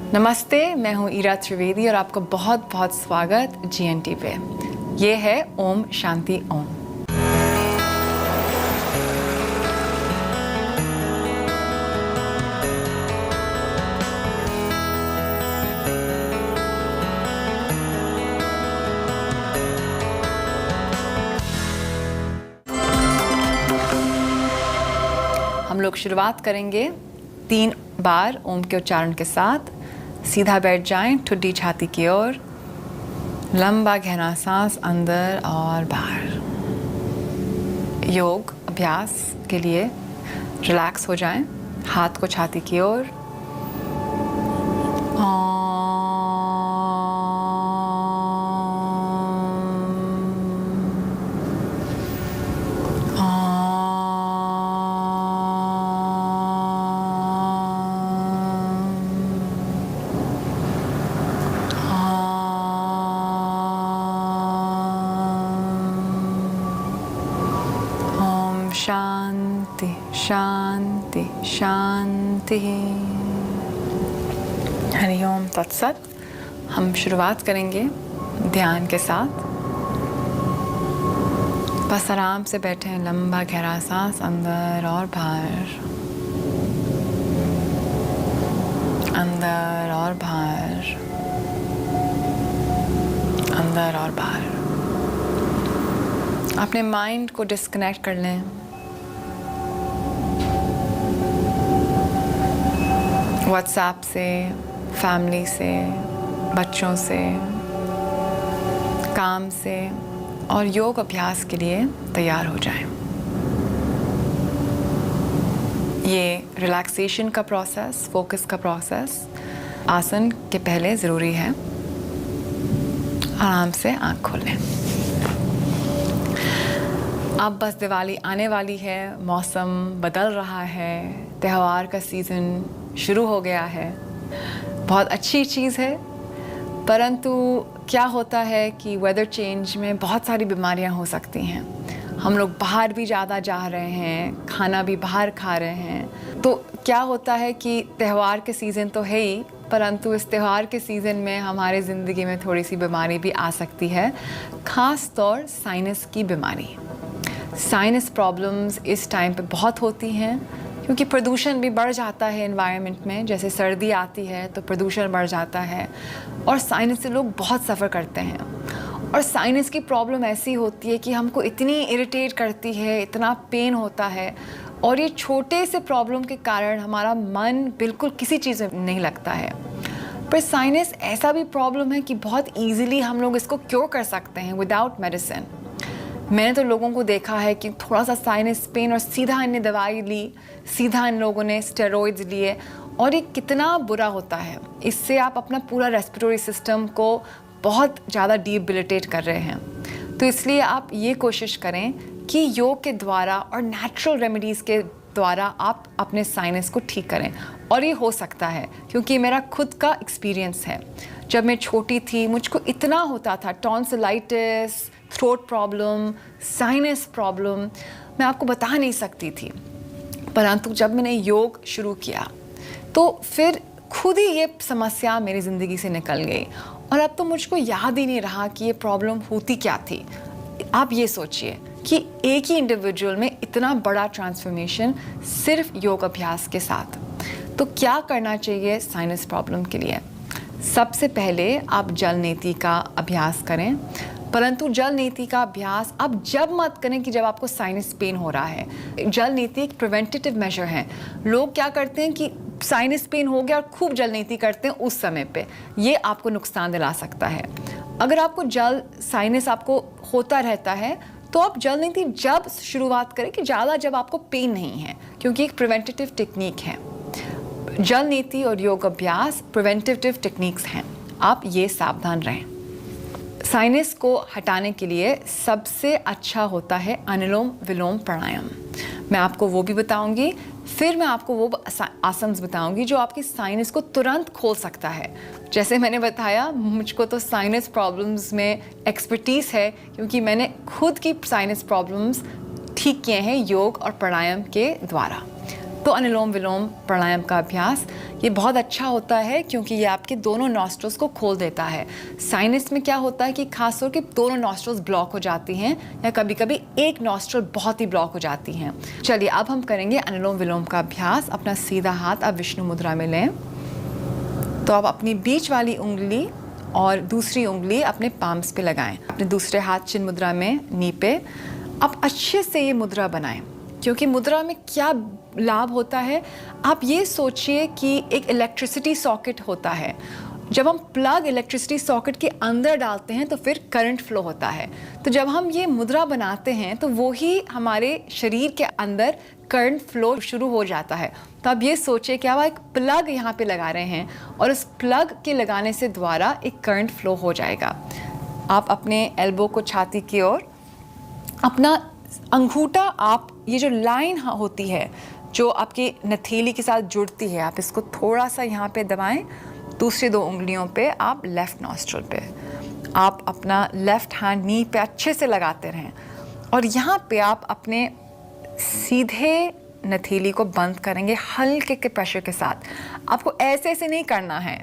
नमस्ते, मैं हूँ ईरा त्रिवेदी और आपका बहुत बहुत स्वागत GNT पे। ये है ओम शांति ओम। हम लोग शुरुआत करेंगे 3 बार ओम के उच्चारण के साथ। सीधा बैठ जाएं, ठुड्डी छाती की ओर, लंबा गहरा सांस अंदर और बाहर। योग अभ्यास के लिए रिलैक्स हो जाएं, हाथ को छाती की ओर। शांति शांति शांति। हरि ओम तत्सत। हम शुरुआत करेंगे ध्यान के साथ। बस आराम से बैठे हैं, लंबा गहरा सांस अंदर और बाहर, अंदर और बाहर, अंदर और बाहर। अपने माइंड को डिस्कनेक्ट कर लें। व्हाट्सएप से, फैमिली से, बच्चों से, काम से, और योग अभ्यास के लिए तैयार हो जाएं। ये रिलैक्सेशन का प्रोसेस, फोकस का प्रोसेस आसन के पहले ज़रूरी है। आराम से आँख खोल लें। अब बस दिवाली आने वाली है, मौसम बदल रहा है, त्यौहार का सीज़न शुरू हो गया है। बहुत अच्छी चीज़ है, परंतु क्या होता है कि वेदर चेंज में बहुत सारी बीमारियां हो सकती हैं। हम लोग बाहर भी ज़्यादा जा रहे हैं, खाना भी बाहर खा रहे हैं, तो क्या होता है कि त्यौहार के सीज़न तो है ही, परंतु इस त्यौहार के सीज़न में हमारे ज़िंदगी में थोड़ी सी बीमारी भी आ सकती है, ख़ास तौर साइनस की बीमारी। साइनस प्रॉब्लम्स इस टाइम पे बहुत होती हैं क्योंकि प्रदूषण भी बढ़ जाता है एनवायरनमेंट में। जैसे सर्दी आती है तो प्रदूषण बढ़ जाता है और साइनस से लोग बहुत सफ़र करते हैं। और साइनस की प्रॉब्लम ऐसी होती है कि हमको इतनी इरिटेट करती है, इतना पेन होता है, और ये छोटे से प्रॉब्लम के कारण हमारा मन बिल्कुल किसी चीज़ में नहीं लगता है। पर साइनस ऐसा भी प्रॉब्लम है कि बहुत ईजिली हम लोग इसको क्योर कर सकते हैं विदाउट मेडिसिन। मैंने तो लोगों को देखा है कि थोड़ा सा साइनस पेन और सीधा इन्हें दवाई ली, सीधा इन लोगों ने स्टेरॉइड्स लिए, और ये कितना बुरा होता है। इससे आप अपना पूरा रेस्पिरेटरी सिस्टम को बहुत ज़्यादा डिबिलिटेट कर रहे हैं। तो इसलिए आप ये कोशिश करें कि योग के द्वारा और नेचुरल रेमेडीज़ के द्वारा आप अपने साइनस को ठीक करें। और ये हो सकता है क्योंकि मेरा खुद का एक्सपीरियंस है। जब मैं छोटी थी मुझको इतना होता था, tonsillitis, throat problem, sinus problem, मैं आपको बता नहीं सकती थी। परंतु जब मैंने योग शुरू किया तो फिर खुद ही ये समस्या मेरी ज़िंदगी से निकल गई, और अब तो मुझको याद ही नहीं रहा कि ये प्रॉब्लम होती क्या थी। आप ये सोचिए कि एक ही इंडिविजुअल में इतना बड़ा ट्रांसफॉर्मेशन सिर्फ योग अभ्यास के साथ। तो क्या करना चाहिए साइनस प्रॉब्लम के लिए? सबसे पहले आप जल नीति का अभ्यास करें, परंतु जल नीति का अभ्यास आप जब मत करें कि जब आपको साइनस पेन हो रहा है। जल नीति एक प्रिवेंटिव मेजर है। लोग क्या करते हैं कि साइनस पेन हो गया और खूब जल नीति करते हैं उस समय पे, ये आपको नुकसान दिला सकता है। अगर आपको साइनस आपको होता रहता है तो आप जल नीति जब शुरुआत करें कि ज़्यादा जब आपको पेन नहीं है, क्योंकि एक प्रिवेंटिव टेक्निक है। जल नीति और योग अभ्यास प्रिवेंटिव टेक्निक्स हैं, आप ये सावधान रहें। साइनस को हटाने के लिए सबसे अच्छा होता है अनुलोम विलोम प्राणायाम। मैं आपको वो भी बताऊंगी, फिर मैं आपको वो आसन्स बताऊंगी जो आपकी साइनस को तुरंत खोल सकता है। जैसे मैंने बताया, मुझको तो साइनस प्रॉब्लम्स में एक्सपर्टीज़ है क्योंकि मैंने खुद की साइनस प्रॉब्लम्स ठीक किए हैं योग और प्राणायाम के द्वारा। तो अनुलोम विलोम प्राणायाम का अभ्यास, ये बहुत अच्छा होता है क्योंकि ये आपके दोनों नॉस्ट्रल्स को खोल देता है। साइनस में क्या होता है कि खासतौर के दोनों नॉस्ट्रल्स ब्लॉक हो जाती हैं या कभी कभी एक नॉस्ट्रल बहुत ही ब्लॉक हो जाती हैं। चलिए अब हम करेंगे अनुलोम विलोम का अभ्यास। अपना सीधा हाथ आप विष्णु मुद्रा में लें, तो आप अपनी बीच वाली उंगली और दूसरी उंगली अपने पाम्स पे लगाएं। अपने दूसरे हाथ चिन्ह मुद्रा में नी पे आप अच्छे से ये मुद्रा बनाएं, क्योंकि मुद्रा में क्या लाभ होता है, आप ये सोचिए कि एक इलेक्ट्रिसिटी सॉकेट होता है। जब हम प्लग इलेक्ट्रिसिटी सॉकेट के अंदर डालते हैं तो फिर करंट फ्लो होता है। तो जब हम ये मुद्रा बनाते हैं तो वो ही हमारे शरीर के अंदर करंट फ्लो शुरू हो जाता है। तो आप ये सोचिए कि आप एक प्लग यहाँ पे लगा रहे हैं और उस प्लग के लगाने से द्वारा एक करंट फ्लो हो जाएगा। आप अपने एल्बो को छाती की ओर, अपना अंगूठा, आप ये जो लाइन होती है जो आपकी नथेली के साथ जुड़ती है, आप इसको थोड़ा सा यहाँ पे दबाएं। दूसरी दो उंगलियों पे आप लेफ़्ट नॉस्ट्रल पे आप अपना लेफ़्ट हैंड नी पे अच्छे से लगाते रहें और यहाँ पे आप अपने सीधे नथेली को बंद करेंगे हल्के के प्रेशर के साथ। आपको ऐसे ऐसे नहीं करना है,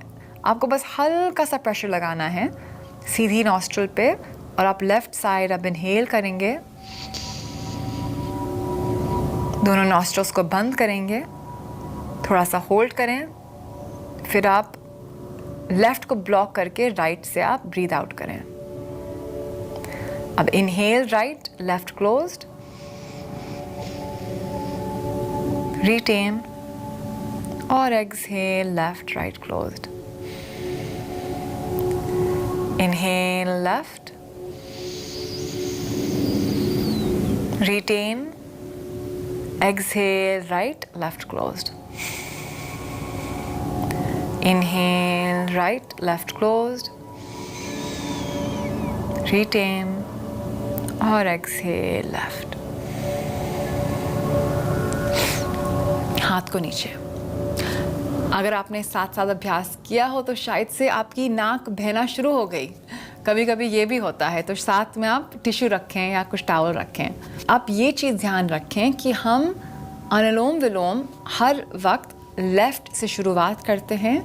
आपको बस हल्का सा प्रेशर लगाना है सीधी नॉस्ट्रल पे और आप लेफ़्ट साइड अब इनहेल करेंगे, दोनों नॉस्ट्रल्स को बंद करेंगे, थोड़ा सा होल्ड करें, फिर आप लेफ्ट को ब्लॉक करके राइट से आप ब्रीथ आउट करें। अब inhale right, left closed, retain और exhale left right closed. Inhale left, retain, exhale right, left closed. Inhale right, left closed. Retain और exhale left. हाथ को नीचे। अगर आपने साथ साथ अभ्यास किया हो तो शायद से आपकी नाक बहना शुरू हो गई। कभी कभी ये भी होता है, तो साथ में आप टिश्यू रखें या कुछ टॉवल रखें। आप ये चीज़ ध्यान रखें कि हम अनुलोम विलोम हर वक्त लेफ़्ट से शुरुआत करते हैं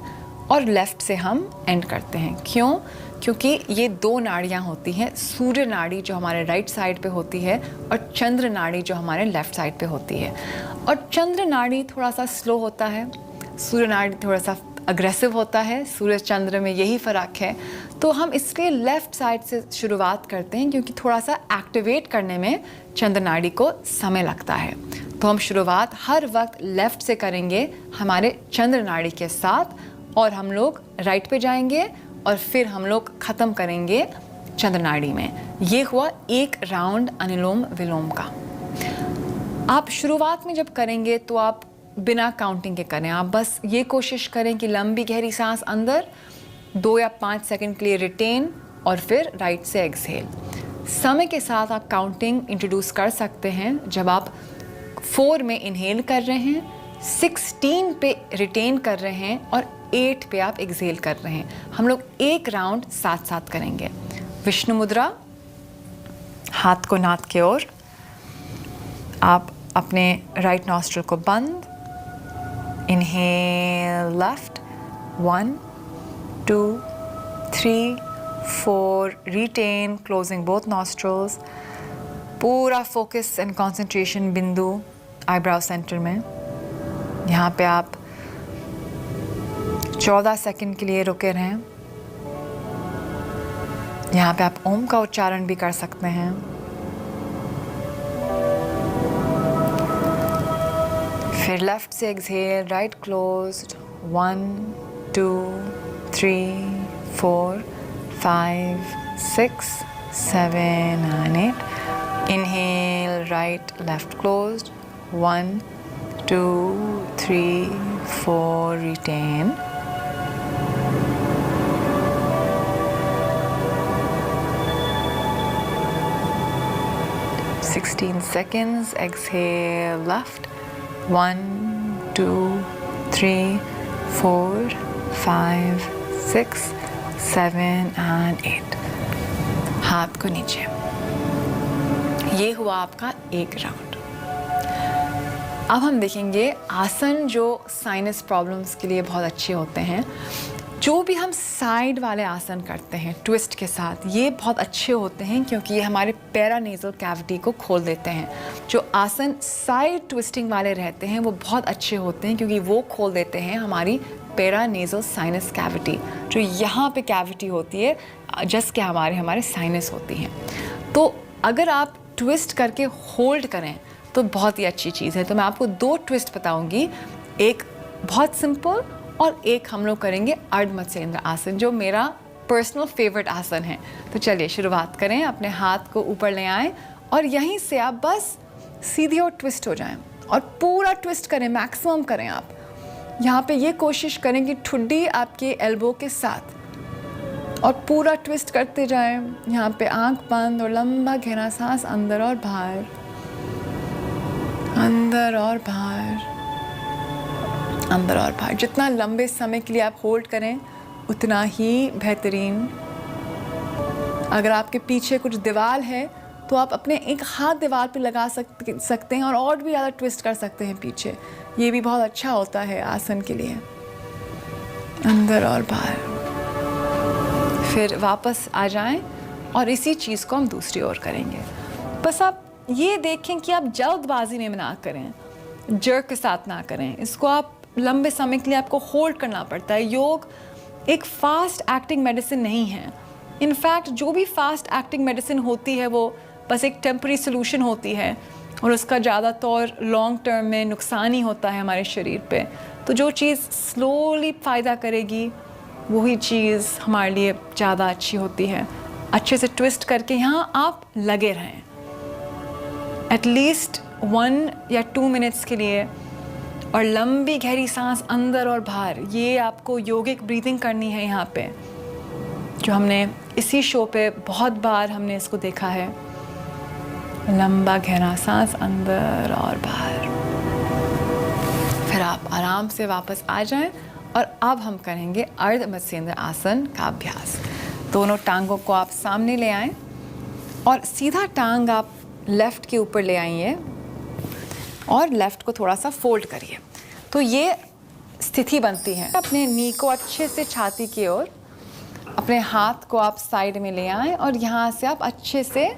और लेफ़्ट से हम एंड करते हैं। क्यों? क्योंकि ये दो नाड़ियाँ होती हैं, सूर्य नाड़ी जो हमारे राइट साइड पे होती है और चंद्र नाड़ी जो हमारे लेफ़्ट साइड पे होती है। और चंद्र नाड़ी थोड़ा सा स्लो होता है, सूर्य नाड़ी थोड़ा सा अग्रेसिव होता है। सूर्य चंद्र में यही फ़र्क है। तो हम इसलिए लेफ़्ट साइड से शुरुआत करते हैं क्योंकि थोड़ा सा एक्टिवेट करने में चंद्र नाड़ी को समय लगता है। तो हम शुरुआत हर वक्त लेफ़्ट से करेंगे हमारे चंद्र नाड़ी के साथ, और हम लोग राइट पे जाएंगे और फिर हम लोग ख़त्म करेंगे चंद्र नाड़ी में। ये हुआ एक राउंड अनुलोम विलोम का। आप शुरुआत में जब करेंगे तो आप बिना काउंटिंग के करें। आप बस ये कोशिश करें कि लंबी गहरी सांस अंदर 2 या 5 सेकंड के लिए रिटेन और फिर राइट से एक्सहेल। समय के साथ आप काउंटिंग इंट्रोड्यूस कर सकते हैं। जब आप 4 में इनहेल कर रहे हैं, 16 पे रिटेन कर रहे हैं और 8 पे आप एक्सहेल कर रहे हैं। हम लोग एक राउंड साथ साथ करेंगे। विष्णु मुद्रा, हाथ को नाक की ओर, आप अपने राइट नॉस्ट्रल को बंद, inhale left, 1 2 3 4, retain, closing both nostrils. पूरा फोकस एंड कंसंट्रेशन बिंदु आईब्राउ सेंटर में। यहाँ पे आप 14 सेकंड के लिए रुके रहें। यहाँ पे आप ओम का उच्चारण भी कर सकते हैं। फिर लेफ्ट से exhale, right closed, 1 2 3 4 5 6 7 and 8. Inhale, right, left closed, 1 2 3 4, retain. (16 seconds). Exhale left, 1 2 3 4 5 6 7 and 8. हाथ को नीचे। ये हुआ आपका एक राउंड। अब हम देखेंगे आसन जो साइनस प्रॉब्लम्स के लिए बहुत अच्छे होते हैं। जो भी हम साइड वाले आसन करते हैं ट्विस्ट के साथ, ये बहुत अच्छे होते हैं क्योंकि ये हमारे पैरानेज़ल कैविटी को खोल देते हैं। जो आसन साइड ट्विस्टिंग वाले रहते हैं वो बहुत अच्छे होते हैं क्योंकि वो खोल देते हैं हमारी पैरानेज़ल साइनस कैविटी, जो यहाँ पे कैविटी होती है जिसके हमारे साइनस होती हैं। तो अगर आप ट्विस्ट करके होल्ड करें तो बहुत ही अच्छी चीज़ है। तो मैं आपको 2 ट्विस्ट बताऊंगी, एक बहुत सिंपल और एक हम लोग करेंगे अर्ध मत्स्येंद्र आसन, जो मेरा पर्सनल फेवरेट आसन है। तो चलिए शुरुआत करें। अपने हाथ को ऊपर ले आएं और यहीं से आप बस सीधे और ट्विस्ट हो जाएं और पूरा ट्विस्ट करें, मैक्सिमम करें। आप यहाँ पे ये कोशिश करें कि ठुड्डी आपके एल्बो के साथ और पूरा ट्विस्ट करते जाएं। यहाँ पे आंख बंद और लंबा गहरा सांस अंदर और बाहर, अंदर और बाहर, अंदर और बाहर। जितना लंबे समय के लिए आप होल्ड करें उतना ही बेहतरीन। अगर आपके पीछे कुछ दीवार है तो आप अपने एक हाथ दीवार पे लगा सकते हैं और भी ज़्यादा ट्विस्ट कर सकते हैं पीछे। ये भी बहुत अच्छा होता है आसन के लिए। अंदर और बाहर, फिर वापस आ जाएं और इसी चीज़ को हम दूसरी ओर करेंगे। बस आप ये देखें कि आप जल्दबाजी में ना करें, जर्क के साथ ना करें। इसको आप लंबे समय के लिए आपको होल्ड करना पड़ता है। योग एक फास्ट एक्टिंग मेडिसिन नहीं है। इनफैक्ट जो भी फास्ट एक्टिंग मेडिसिन होती है वो बस एक टेम्पररी सोल्यूशन होती है और उसका ज़्यादातर लॉन्ग टर्म में नुकसान ही होता है हमारे शरीर पे। तो जो चीज़ स्लोली फ़ायदा करेगी वही चीज़ हमारे लिए ज़्यादा अच्छी होती है। अच्छे से ट्विस्ट करके यहाँ आप लगे रहें एटलीस्ट 1 या 2 मिनट्स के लिए, और लंबी गहरी सांस अंदर और बाहर। ये आपको योगिक ब्रीदिंग करनी है यहाँ पे, जो हमने इसी शो पे बहुत बार हमने इसको देखा है। लंबा गहरा सांस अंदर और बाहर। फिर आप आराम से वापस आ जाएं और अब हम करेंगे अर्ध मत्स्येंद्र आसन का अभ्यास। दोनों टांगों को आप सामने ले आएं और सीधा टांग आप लेफ़्ट के ऊपर ले आइए और लेफ़्ट को थोड़ा सा फोल्ड करिए। तो ये स्थिति बनती है। अपने नी को अच्छे से छाती की ओर, अपने हाथ को आप साइड में ले आएं और यहाँ से आप अच्छे से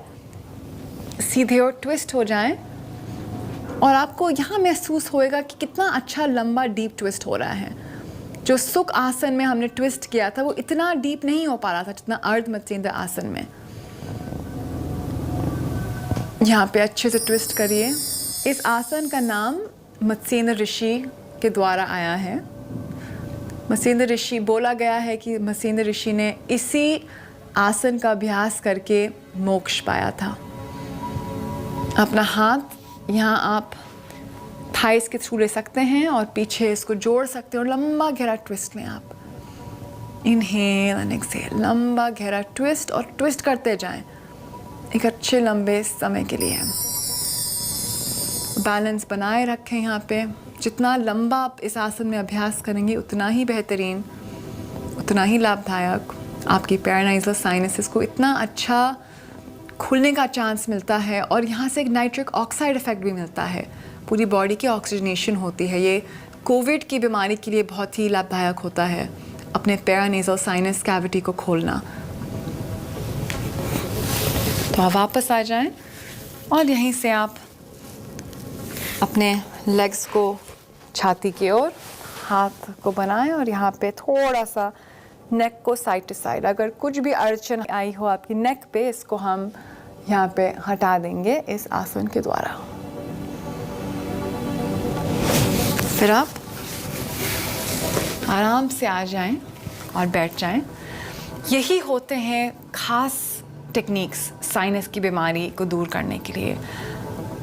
सीधे और ट्विस्ट हो जाएं। और आपको यहाँ महसूस होएगा कि कितना अच्छा लंबा डीप ट्विस्ट हो रहा है। जो सुख आसन में हमने ट्विस्ट किया था वो इतना डीप नहीं हो पा रहा था जितना अर्ध मत्स्येंद्र आसन में। यहाँ पे अच्छे से ट्विस्ट करिए। इस आसन का नाम मत्स्येंद्र ऋषि के द्वारा आया है। मत्स्येंद्र ऋषि, बोला गया है कि मत्स्येंद्र ऋषि ने इसी आसन का अभ्यास करके मोक्ष पाया था। अपना हाथ यहाँ आप थाइस के थ्रू ले सकते हैं और पीछे इसको जोड़ सकते हैं और लंबा गहरा ट्विस्ट लें आप। इनहेल एंड एक्सहेल, लंबा गहरा ट्विस्ट और ट्विस्ट करते जाएं एक अच्छे लंबे समय के लिए। बैलेंस बनाए रखें यहाँ पे। जितना लंबा आप इस आसन में अभ्यास करेंगे उतना ही बेहतरीन, उतना ही लाभदायक। आपकी पैरानाइजल साइनसेस को इतना अच्छा खुलने का चांस मिलता है और यहाँ से एक नाइट्रिक ऑक्साइड इफेक्ट भी मिलता है। पूरी बॉडी की ऑक्सीजनेशन होती है। ये कोविड की बीमारी के लिए बहुत ही लाभदायक होता है, अपने पैरानेजल साइनस कैविटी को खोलना। तो आप वापस आ जाएं और यहीं से आप अपने लेग्स को छाती की ओर, हाथ को बनाएं और यहाँ पे थोड़ा सा नेक को साइड टू साइड। अगर कुछ भी अड़चन आई हो आपकी नेक पे, इसको हम यहाँ पे हटा देंगे इस आसन के द्वारा। फिर आप आराम से आ जाएं और बैठ जाएं। यही होते हैं खास टेक्निक्स साइनस की बीमारी को दूर करने के लिए।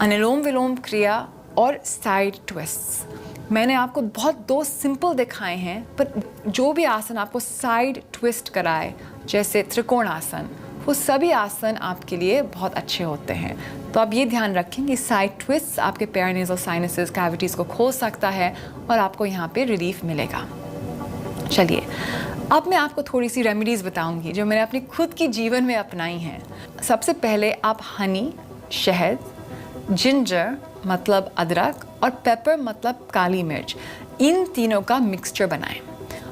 अनुलोम विलोम क्रिया और साइड ट्विस्ट्स मैंने आपको बहुत 2 सिंपल दिखाए हैं, पर जो भी आसन आपको साइड ट्विस्ट कराए, जैसे त्रिकोण आसन, वो सभी आसन आपके लिए बहुत अच्छे होते हैं। तो आप ये ध्यान रखें कि साइड ट्विस्ट आपके पैरानेजल साइनसेस कैविटीज़ को खोल सकता है और आपको यहाँ पे रिलीफ मिलेगा। चलिए अब मैं आपको थोड़ी सी रेमेडीज़ बताऊंगी जो मैंने अपनी खुद की जीवन में अपनाई हैं। सबसे पहले आप हनी, शहद, जिंजर मतलब अदरक और पेपर मतलब काली मिर्च, इन तीनों का मिक्सचर बनाएं।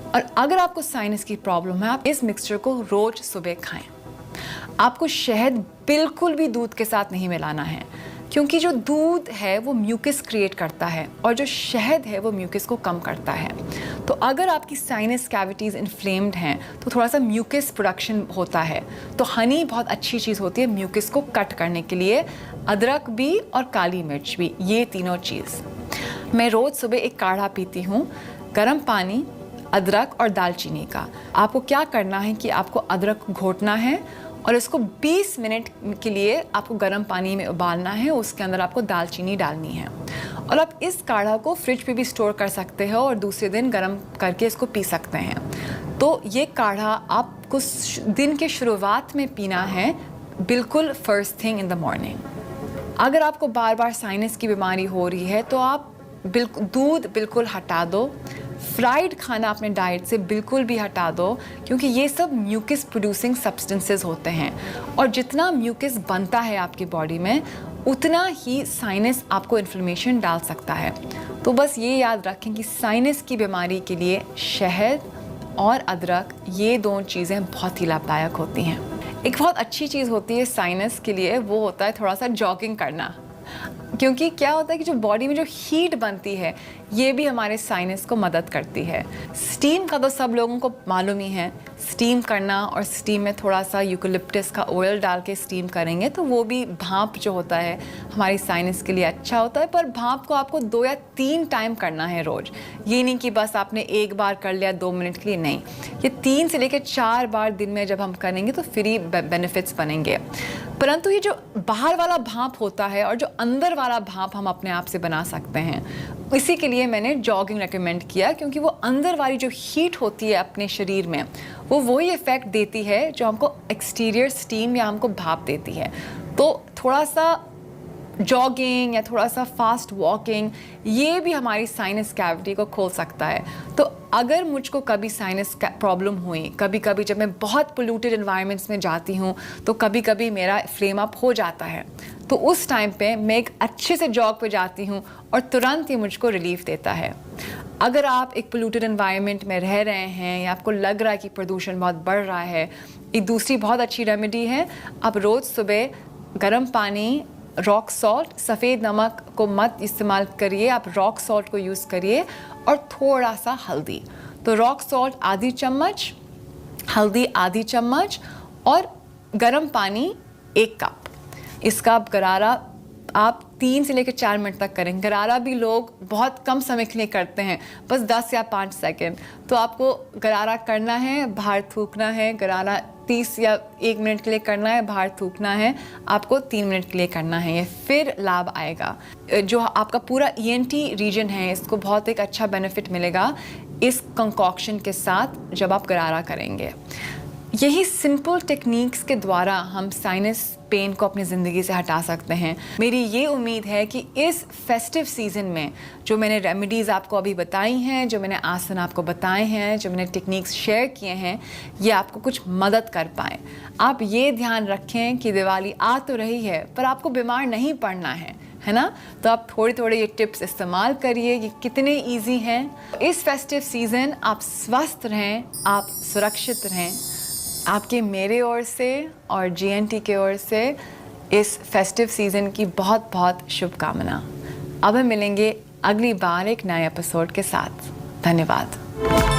और अगर आपको साइनस की प्रॉब्लम है, आप इस मिक्सचर को रोज सुबह खाएं। आपको शहद बिल्कुल भी दूध के साथ नहीं मिलाना है, क्योंकि जो दूध है वो म्यूकस क्रिएट करता है और जो शहद है वो म्यूकस को कम करता है। तो अगर आपकी साइनस कैविटीज़ इन्फ्लेम्ड हैं तो थोड़ा सा म्यूकस प्रोडक्शन होता है। तो हनी बहुत अच्छी चीज़ होती है म्यूकस को कट करने के लिए, अदरक भी और काली मिर्च भी, ये तीनों चीज़। मैं रोज़ सुबह एक काढ़ा पीती हूँ, गर्म पानी, अदरक और दालचीनी का। आपको क्या करना है कि आपको अदरक घोटना है और इसको 20 मिनट के लिए आपको गर्म पानी में उबालना है, उसके अंदर आपको दालचीनी डालनी है। और आप इस काढ़ा को फ्रिज पे भी स्टोर कर सकते हो और दूसरे दिन गर्म करके इसको पी सकते हैं। तो ये काढ़ा आपको दिन के शुरुआत में पीना है, बिल्कुल first thing in the morning. अगर आपको बार बार साइनस की बीमारी हो रही है तो आप दूध बिल्कुल हटा दो, फ्राइड खाना अपने डाइट से बिल्कुल भी हटा दो, क्योंकि ये सब म्यूकस प्रोड्यूसिंग सब्सटेंसेस होते हैं और जितना म्यूकस बनता है आपकी बॉडी में उतना ही साइनस आपको इन्फ्लेमेशन डाल सकता है। तो बस ये याद रखें कि साइनस की बीमारी के लिए शहद और अदरक, ये दो चीज़ें बहुत ही लाभदायक होती हैं। एक बहुत अच्छी चीज़ होती है साइनस के लिए, वो होता है थोड़ा सा जॉगिंग करना, क्योंकि क्या होता है कि जो बॉडी में जो हीट बनती है ये भी हमारे साइनस को मदद करती है। स्टीम का तो सब लोगों को मालूम ही है, स्टीम करना, और स्टीम में थोड़ा सा यूकेलिप्टस का ऑयल डाल के स्टीम करेंगे तो वो भी भाप जो होता है हमारी साइनस के लिए अच्छा होता है। पर भाप को आपको 2 या 3 टाइम करना है रोज़, ये नहीं कि बस आपने एक बार कर लिया 2 मिनट के लिए, नहीं, ये 3 से लेकर 4 बार दिन में जब हम करेंगे तो फिर ही बेनिफिट्स बनेंगे। परंतु ये जो बाहर वाला भाप होता है और जो अंदर वाला भाप हम अपने आप से बना सकते हैं, इसी के लिए मैंने जॉगिंग रेकमेंड किया, क्योंकि वो अंदर वाली जो हीट होती है अपने शरीर में वो वही इफ़ेक्ट देती है जो हमको एक्सटीरियर स्टीम या हमको भाप देती है। तो थोड़ा सा जॉगिंग या थोड़ा सा फास्ट वॉकिंग, ये भी हमारी साइनस कैविटी को खोल सकता है। तो अगर मुझको कभी साइनस प्रॉब्लम हुई, कभी कभी जब मैं बहुत पोल्यूटेड एनवायरनमेंट्स में जाती हूँ तो कभी कभी मेरा फ्लेम अप हो जाता है, तो उस टाइम पे मैं एक अच्छे से जॉग पे जाती हूँ और तुरंत ही मुझको रिलीफ देता है। अगर आप एक पोल्यूटेड एनवायरनमेंट में रह रहे हैं या आपको लग रहा है कि प्रदूषण बहुत बढ़ रहा है, एक दूसरी बहुत अच्छी रेमेडी है, आप रोज़ सुबह गर्म पानी, रॉक सॉल्ट, सफ़ेद नमक को मत इस्तेमाल करिए, आप रॉक सॉल्ट को यूज़ करिए और थोड़ा सा हल्दी। तो रॉक सॉल्ट आधी चम्मच, हल्दी आधी चम्मच और गर्म पानी 1 कप। इसका आप गरारा आप 3 से लेकर 4 मिनट तक करें। गरारा भी लोग बहुत कम समय के लिए करते हैं, बस 10 या 5 सेकंड। तो आपको गरारा करना है, बाहर थूकना है। गरारा 30 या 1 मिनट के लिए करना है, बाहर थूकना है, आपको 3 मिनट के लिए करना है, ये फिर लाभ आएगा। जो आपका पूरा ENT रीजन है, इसको बहुत एक अच्छा बेनिफिट मिलेगा इस कंकॉक्शन के साथ जब आप गरारा करेंगे। यही सिंपल टेक्निक्स के द्वारा हम साइनस पेन को अपनी ज़िंदगी से हटा सकते हैं। मेरी ये उम्मीद है कि इस फेस्टिव सीज़न में जो मैंने रेमेडीज़ आपको अभी बताई हैं, जो मैंने आसन आपको बताए हैं, जो मैंने टेक्निक्स शेयर किए हैं, ये आपको कुछ मदद कर पाएँ। आप ये ध्यान रखें कि दिवाली आ तो रही है पर आपको बीमार नहीं पड़ना है ना? तो आप थोड़े थोड़े ये टिप्स इस्तेमाल करिए, ये कितने इजी हैं। इस फेस्टिव सीज़न आप स्वस्थ रहें, आप सुरक्षित रहें। आपके मेरे ओर से और GNT के ओर से इस फेस्टिव सीज़न की बहुत बहुत शुभकामना। अब हम मिलेंगे अगली बार एक नए एपिसोड के साथ। धन्यवाद।